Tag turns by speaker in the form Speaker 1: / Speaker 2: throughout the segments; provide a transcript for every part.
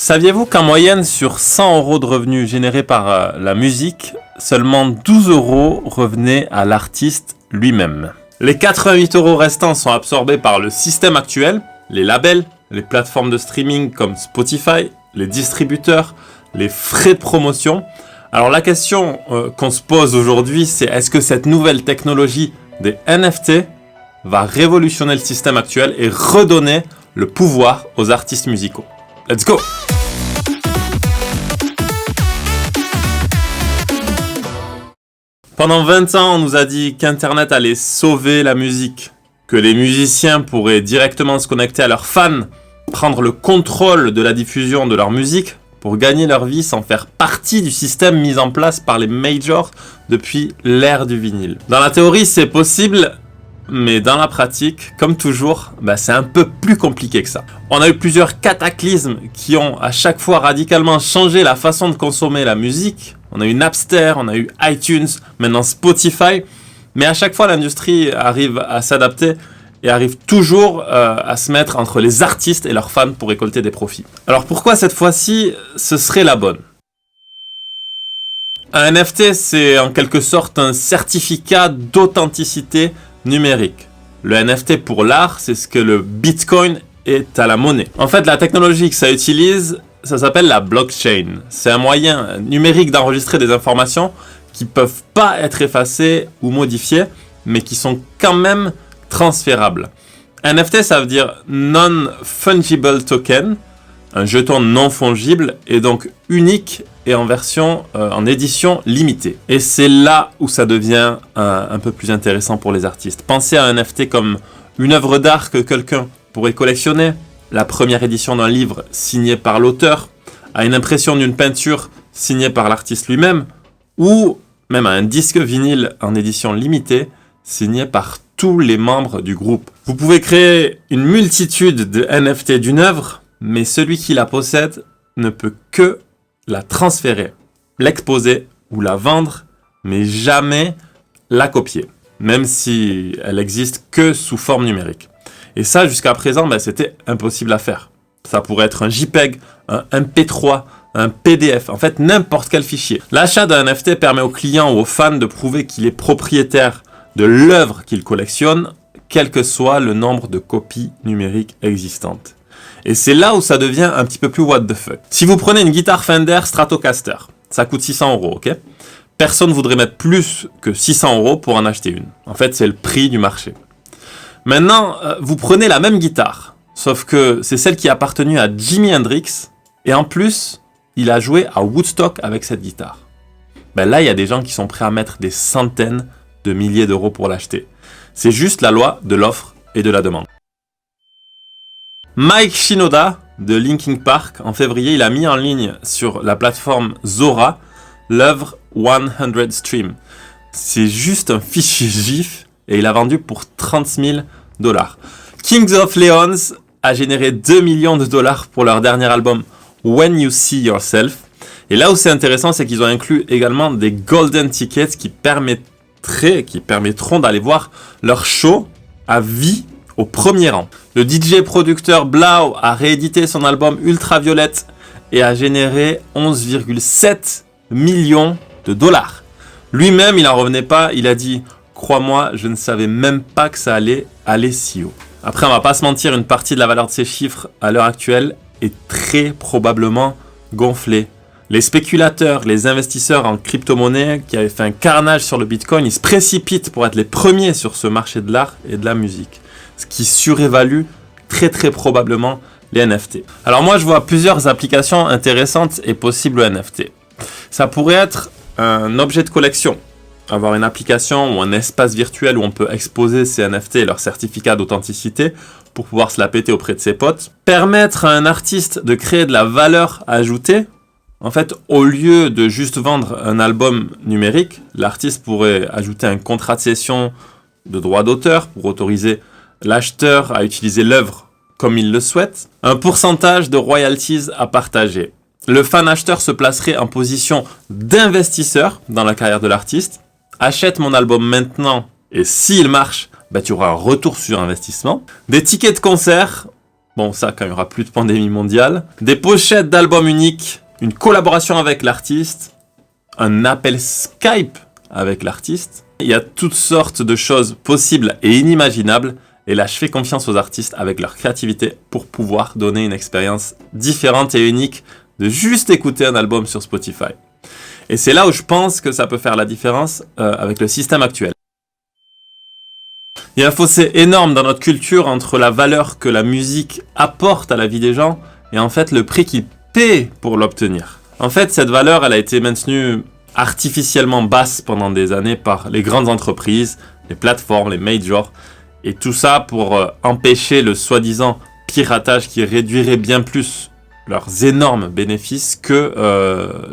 Speaker 1: Saviez-vous qu'en moyenne, sur 100 € de revenus générés par la musique, seulement 12 € revenaient à l'artiste lui-même? Les 88 € restants sont absorbés par le système actuel, les labels, les plateformes de streaming comme Spotify, les distributeurs, les frais de promotion. Alors la question qu'on se pose aujourd'hui, c'est est-ce que cette nouvelle technologie des NFT va révolutionner le système actuel et redonner le pouvoir aux artistes musicaux? Let's go! Pendant 20 ans, on nous a dit qu'Internet allait sauver la musique, que les musiciens pourraient directement se connecter à leurs fans, prendre le contrôle de la diffusion de leur musique pour gagner leur vie sans faire partie du système mis en place par les majors depuis l'ère du vinyle. Dans la théorie, c'est possible, mais dans la pratique, comme toujours, c'est un peu plus compliqué que ça. On a eu plusieurs cataclysmes qui ont à chaque fois radicalement changé la façon de consommer la musique. On a eu Napster, on a eu iTunes, maintenant Spotify, mais à chaque fois l'industrie arrive à s'adapter et arrive toujours à se mettre entre les artistes et leurs fans pour récolter des profits. Alors pourquoi cette fois-ci, ce serait la bonne? Un NFT, c'est en quelque sorte un certificat d'authenticité numérique. Le NFT pour l'art, c'est ce que le Bitcoin est à la monnaie. En fait, la technologie que ça utilise, ça s'appelle la blockchain. C'est un moyen numérique d'enregistrer des informations qui peuvent pas être effacées ou modifiées, mais qui sont quand même transférables. NFT, ça veut dire non-fungible token, un jeton non fongible et donc unique et en version, en édition limitée. Et c'est là où ça devient un peu plus intéressant pour les artistes. Pensez à un NFT comme une œuvre d'art que quelqu'un pourrait collectionner, la première édition d'un livre signé par l'auteur, à une impression d'une peinture signée par l'artiste lui-même, ou même à un disque vinyle en édition limitée, signé par tous les membres du groupe. Vous pouvez créer une multitude de NFT d'une œuvre, mais celui qui la possède ne peut que la transférer, l'exposer ou la vendre, mais jamais la copier, même si elle existe que sous forme numérique. Et ça, jusqu'à présent, c'était impossible à faire. Ça pourrait être un JPEG, un MP3, un PDF, en fait n'importe quel fichier. L'achat d'un NFT permet aux clients ou aux fans de prouver qu'il est propriétaire de l'œuvre qu'il collectionne, quel que soit le nombre de copies numériques existantes. Et c'est là où ça devient un petit peu plus what the fuck. Si vous prenez une guitare Fender Stratocaster, ça coûte 600 €, ok? Personne ne voudrait mettre plus que 600 € pour en acheter une. En fait, c'est le prix du marché. Maintenant, vous prenez la même guitare, sauf que c'est celle qui a appartenu à Jimi Hendrix, et en plus, il a joué à Woodstock avec cette guitare. Là, il y a des gens qui sont prêts à mettre des centaines de milliers d'euros pour l'acheter. C'est juste la loi de l'offre et de la demande. Mike Shinoda de Linkin Park, en février, il a mis en ligne sur la plateforme Zora l'œuvre 100 Stream. C'est juste un fichier GIF et il a vendu pour 30 000 $. Kings of Leons a généré 2 millions de dollars pour leur dernier album When You See Yourself. Et là où c'est intéressant, c'est qu'ils ont inclus également des golden tickets qui permettront d'aller voir leur show à vie au premier rang. Le DJ producteur Blau a réédité son album Ultraviolette et a généré 11,7 millions de dollars. Lui-même, il n'en revenait pas, il a dit « Crois-moi, je ne savais même pas que ça allait aller si haut ». Après, on va pas se mentir, une partie de la valeur de ces chiffres à l'heure actuelle est très probablement gonflée. Les spéculateurs, les investisseurs en crypto-monnaie qui avaient fait un carnage sur le Bitcoin, ils se précipitent pour être les premiers sur ce marché de l'art et de la musique. Ce qui surévalue très probablement les NFT. Alors moi, je vois plusieurs applications intéressantes et possibles aux NFT. Ça pourrait être un objet de collection. Avoir une application ou un espace virtuel où on peut exposer ces NFT et leur certificat d'authenticité pour pouvoir se la péter auprès de ses potes. Permettre à un artiste de créer de la valeur ajoutée. En fait, au lieu de juste vendre un album numérique, l'artiste pourrait ajouter un contrat de cession de droit d'auteur pour autoriser l'acheteur à utiliser l'œuvre comme il le souhaite. Un pourcentage de royalties à partager. Le fan acheteur se placerait en position d'investisseur dans la carrière de l'artiste. Achète mon album maintenant et s'il marche, tu auras un retour sur investissement. Des tickets de concert. Bon, ça, quand il n'y aura plus de pandémie mondiale. Des pochettes d'albums uniques, une collaboration avec l'artiste, un appel Skype avec l'artiste. Il y a toutes sortes de choses possibles et inimaginables. Et là, je fais confiance aux artistes avec leur créativité pour pouvoir donner une expérience différente et unique de juste écouter un album sur Spotify. Et c'est là où je pense que ça peut faire la différence avec le système actuel. Il y a un fossé énorme dans notre culture entre la valeur que la musique apporte à la vie des gens et en fait le prix qu'ils paient pour l'obtenir. En fait, cette valeur, elle a été maintenue artificiellement basse pendant des années par les grandes entreprises, les plateformes, les majors, et tout ça pour empêcher le soi-disant piratage qui réduirait bien plus leurs énormes bénéfices que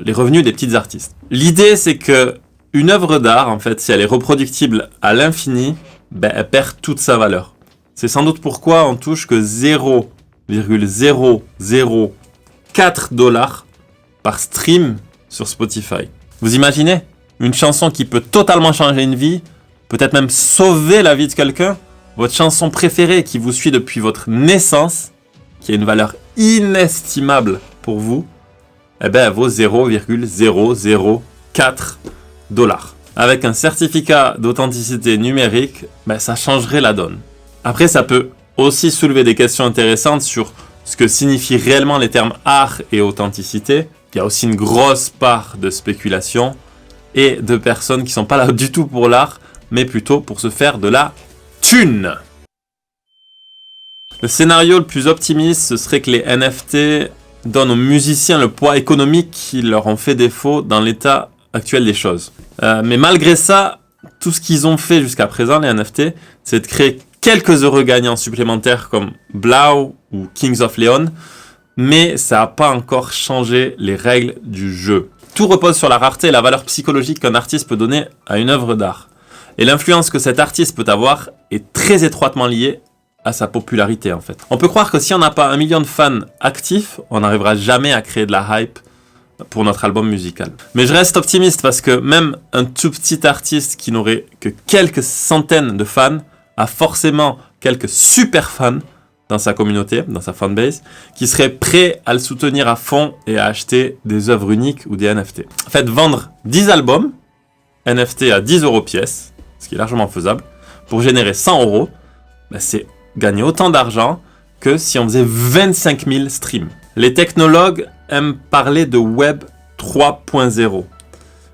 Speaker 1: les revenus des petits artistes. L'idée, c'est que une œuvre d'art, en fait, si elle est reproductible à l'infini, ben, elle perd toute sa valeur. C'est sans doute pourquoi on touche que 0,004 $ par stream sur Spotify. Vous imaginez ? Une chanson qui peut totalement changer une vie, peut-être même sauver la vie de quelqu'un, votre chanson préférée qui vous suit depuis votre naissance, qui a une valeur inestimable pour vous, eh ben, elle vaut 0,004 $. Avec un certificat d'authenticité numérique, ben, ça changerait la donne. Après, ça peut aussi soulever des questions intéressantes sur ce que signifient réellement les termes art et authenticité. Il y a aussi une grosse part de spéculation et de personnes qui ne sont pas là du tout pour l'art, mais plutôt pour se faire de la thune. Le scénario le plus optimiste, ce serait que les NFT donnent aux musiciens le poids économique qui leur ont fait défaut dans l'état actuel des choses. Mais malgré ça, tout ce qu'ils ont fait jusqu'à présent, les NFT, c'est de créer quelques heureux gagnants supplémentaires comme Blau ou Kings of Leon, mais ça n'a pas encore changé les règles du jeu. Tout repose sur la rareté et la valeur psychologique qu'un artiste peut donner à une œuvre d'art. Et l'influence que cet artiste peut avoir est très étroitement liée à sa popularité en fait. On peut croire que si on n'a pas 1 million de fans actifs, on n'arrivera jamais à créer de la hype pour notre album musical. Mais je reste optimiste parce que même un tout petit artiste qui n'aurait que quelques centaines de fans a forcément quelques super fans dans sa communauté, dans sa fanbase, qui seraient prêts à le soutenir à fond et à acheter des œuvres uniques ou des NFT. En fait, vendre 10 albums NFT à 10 € pièce, ce qui est largement faisable, pour générer 100 €, ben c'est gagner autant d'argent que si on faisait 25 000 streams. Les technologues aiment parler de Web 3.0.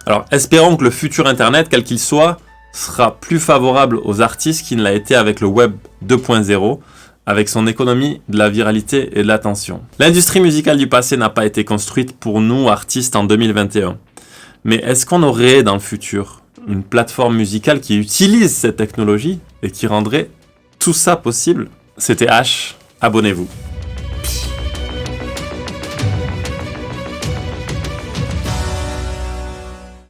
Speaker 1: Alors, espérons que le futur Internet, quel qu'il soit, sera plus favorable aux artistes qu'il ne l'a été avec le Web 2.0, avec son économie de la viralité et de l'attention. L'industrie musicale du passé n'a pas été construite pour nous, artistes, en 2021. Mais est-ce qu'on aurait dans le futur une plateforme musicale qui utilise cette technologie et qui rendrait tout ça possible ? C'était H, abonnez-vous.